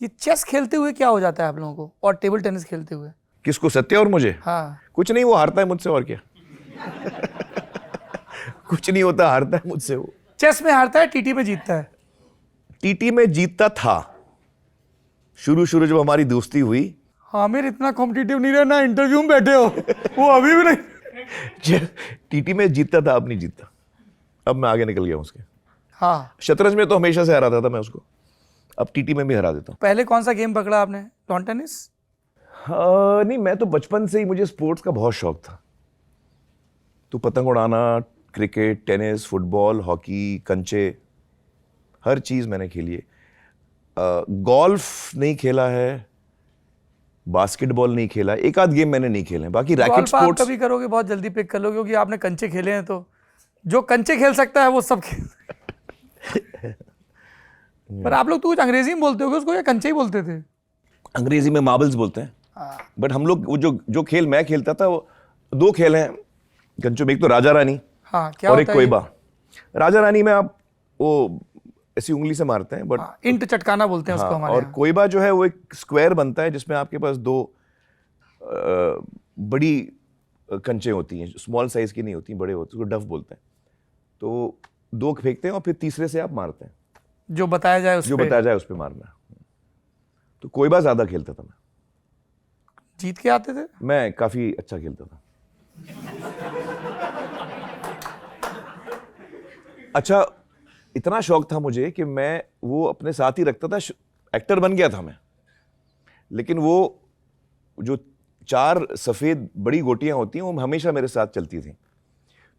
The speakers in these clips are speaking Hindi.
ये चेस खेलते हुए क्या हो जाता है आप लोगों को, और टेबल टेनिस खेलते हुए? किसको, सत्य और मुझे? हाँ। कुछ नहीं, वो हारता है मुझसे, और क्या। कुछ नहीं होता, हारता है मुझसे वो। चेस में हारता है, टीटी में जीतता है। टीटी में जीतता था शुरू शुरू जब हमारी दोस्ती हुई। हाँ, मेरे इतना कॉम्पिटिटिव नहीं रहना, इंटरव्यू में बैठे हो। वो अभी भी नहीं। टीटी में जीतता था, अब नहीं जीतता। अब मैं आगे निकल गया हूं उसके। हाँ, शतरंज में तो हमेशा से हराता था मैं उसको, अब टीटी में भी हरा देता हूँ। पहले कौन सा गेम पकड़ा आपने? Lawn tennis? नहीं, मैं तो बचपन से ही, मुझे स्पोर्ट्स का बहुत शौक था। तो पतंग उड़ाना, क्रिकेट, टेनिस, फुटबॉल, हॉकी, कंचे, हर चीज़ मैंने खेली है। गोल्फ नहीं खेला है, बास्केटबॉल नहीं खेला, एक आध गेम मैंने नहीं खेले, बाकी रैकेट गोल्फ आप स्पोर्ट्स। कभी करोगे, बहुत जल्दी पिक कर लोगे, क्योंकि आपने कंचे खेले हैं, तो जो कंचे खेल सकता है वो सब खेल। पर आप लोग तो कुछ अंग्रेजी में बोलते होगे उसको, या कंचे ही बोलते थे? अंग्रेजी में मार्बल्स बोलते हैं। बट हम लोग वो जो खेल मैं खेलता था, वो दो खेल हैं कंचों में, एक तो राजा रानी, हाँ, क्या और एक होता है ये? कोयबा। राजा रानी में आप वो ऐसी उंगली से मारते हैं, बट इंट चटकाना बोलते हैं हाँ, उसको हमारे और यहाँ। कोयबा जो है वो एक स्क्वायर बनता है जिसमें आपके पास दो बड़ी कंचे होती हैं, स्मॉल साइज की नहीं होती, बड़े होते हैं, उसको डफ बोलते हैं। तो दो फेंकते हैं और फिर तीसरे से आप मारते हैं, जो बताया जाए उस जो पे। बताया जाए उस पे मारना। तो कोयबा ज्यादा खेलता था मैं। जीत के आते थे? मैं काफी अच्छा खेलता था। अच्छा, इतना शौक था मुझे कि मैं वो अपने साथ ही रखता था। एक्टर बन गया था मैं, लेकिन वो जो 4 सफेद बड़ी गोटियां होती हैं वो हमेशा मेरे साथ चलती थी।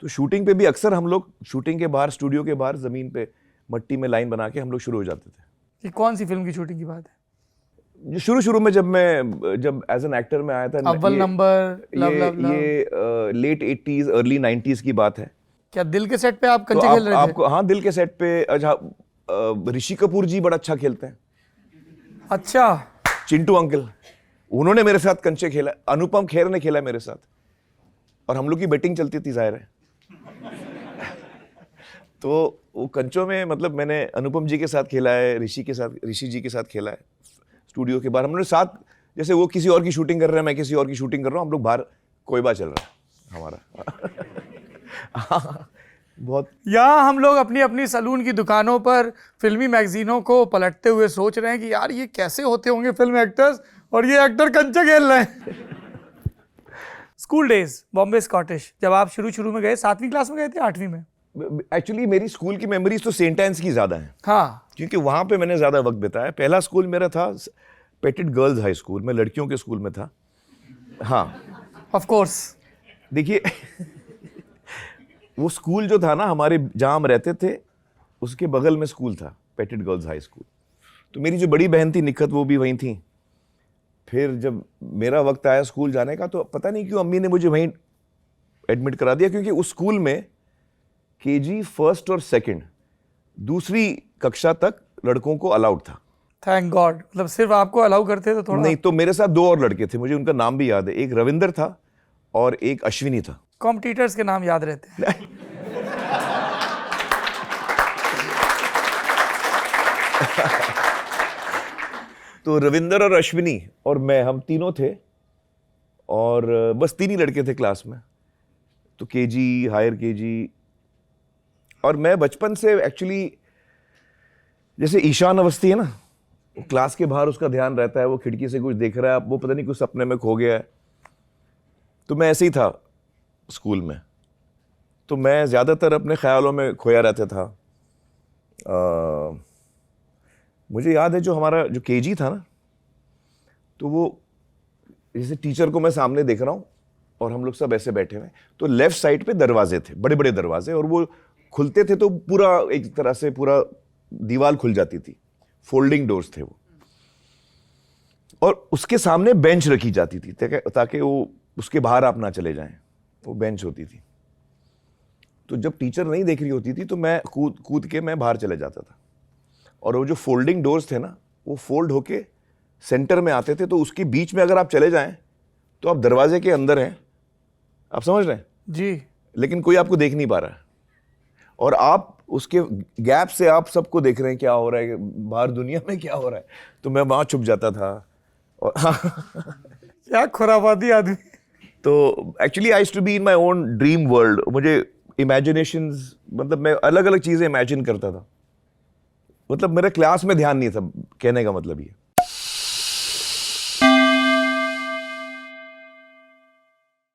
तो शूटिंग पे भी अक्सर हम लोग शूटिंग के बाहर, स्टूडियो के बाहर जमीन पे मट्टी में लाइन बना के हम लोग शुरू हो जाते थे। ये कौन सी फिल्म की शूटिंग की बात है? शुरू में जब एज एन एक्टर में आया था, अव्वल नंबर, लव लव लव। ये लेट 80s अर्ली 90s की बात है। क्या दिल के सेट पे आप तो कंचे खेल रहे थे? आपको, हाँ, दिल के सेट पे। अच्छा, ऋषि कपूर जी बड़ा अच्छा खेलते हैं। अच्छा। चिंटू अंकल, उन्होंने मेरे साथ कंचे खेला। अनुपम खेर ने खेला मेरे साथ, और हम लोग की बैटिंग चलती थी, जाहिर है। तो वो कंचों में, मतलब मैंने अनुपम जी के साथ खेला है, ऋषि जी के साथ खेला है। स्टूडियो के बाहर हम लोग साथ, जैसे वो किसी और की शूटिंग कर रहे हैं, मैं किसी और की शूटिंग कर रहा हूँ, हम लोग बाहर कोयबा चल रहा है हमारा। बहुत। यहाँ हम लोग अपनी अपनी सलून की दुकानों पर फिल्मी मैगजीनों को पलटते हुए सोच रहे हैं कि यार ये कैसे होते होंगे फिल्म एक्टर्स, और ये एक्टर कंचे खेल रहे हैं। स्कूल डेज, बॉम्बे स्कॉटिश, जब आप शुरू में गए, 7वीं क्लास में गए थे, 8वीं में? एक्चुअली मेरी स्कूल की मेमोरीज तो सेंट एंस की ज्यादा हैं, हाँ, क्योंकि वहां पे मैंने ज्यादा वक्त बिताया। पहला स्कूल मेरा था पेटेड गर्ल्स हाई स्कूल, मैं लड़कियों के स्कूल में था। हाँ, ऑफ कोर्स। देखिए, वो स्कूल जो था ना, हमारे जहां हम रहते थे उसके बगल में स्कूल था, पेटेड गर्ल्स हाई स्कूल। तो मेरी जो बड़ी बहन थी निखत, वो भी वहीं थी। फिर जब मेरा वक्त आया स्कूल जाने का, तो पता नहीं क्यों अम्मी ने मुझे वहीं एडमिट करा दिया, क्योंकि उस स्कूल में केजी फर्स्ट और सेकंड, दूसरी कक्षा तक लड़कों को अलाउड था। थैंक गॉड, मतलब सिर्फ आपको अलाउ करते तो थोड़ा। नहीं, तो मेरे साथ 2 और लड़के थे, मुझे उनका नाम भी याद है। एक रविंदर था और एक अश्विनी था। कॉम्पिटिटर्स के नाम याद रहते हैं। तो रविंदर और अश्विनी और मैं, हम तीनों थे, और बस 3 ही लड़के थे क्लास में। तो केजी, हायर केजी, और मैं बचपन से एक्चुअली, जैसे ईशान अवस्थी है ना, वो क्लास के बाहर उसका ध्यान रहता है, वो खिड़की से कुछ देख रहा है, वो पता नहीं कुछ सपने में खो गया है। तो मैं ऐसे ही था स्कूल में, तो मैं ज़्यादातर अपने ख्यालों में खोया रहता था। मुझे याद है, जो हमारा जो केजी था ना, तो वो जैसे टीचर को मैं सामने देख रहा हूँ और हम लोग सब ऐसे बैठे हुए, तो लेफ्ट साइड पे दरवाजे थे, बड़े बड़े दरवाजे, और वो खुलते थे तो पूरा एक तरह से पूरा दीवार खुल जाती थी, फोल्डिंग डोर्स थे वो, और उसके सामने बेंच रखी जाती थी ताकि वो उसके बाहर आप ना चले जाएं, वो बेंच होती थी। तो जब टीचर नहीं देख रही होती थी तो मैं कूद के मैं बाहर चले जाता था, और वो जो फोल्डिंग डोर्स थे ना, वो फोल्ड होके सेंटर में आते थे, तो उसके बीच में अगर आप चले जाएं तो आप दरवाजे के अंदर हैं, आप समझ रहे हैं जी। लेकिन कोई आपको देख नहीं पा रहा है। और आप उसके गैप से आप सबको देख रहे हैं क्या हो रहा है बाहर दुनिया में, क्या हो रहा है, तो मैं वहाँ छुप जाता था। और क्या खुराफाती आदमी। तो actually I used to be in my own dream world. मुझे इमेजिनेशंस, मतलब मैं अलग अलग चीज़ें इमेजिन करता था, मतलब मेरे क्लास में ध्यान नहीं था, कहने का मतलब ये।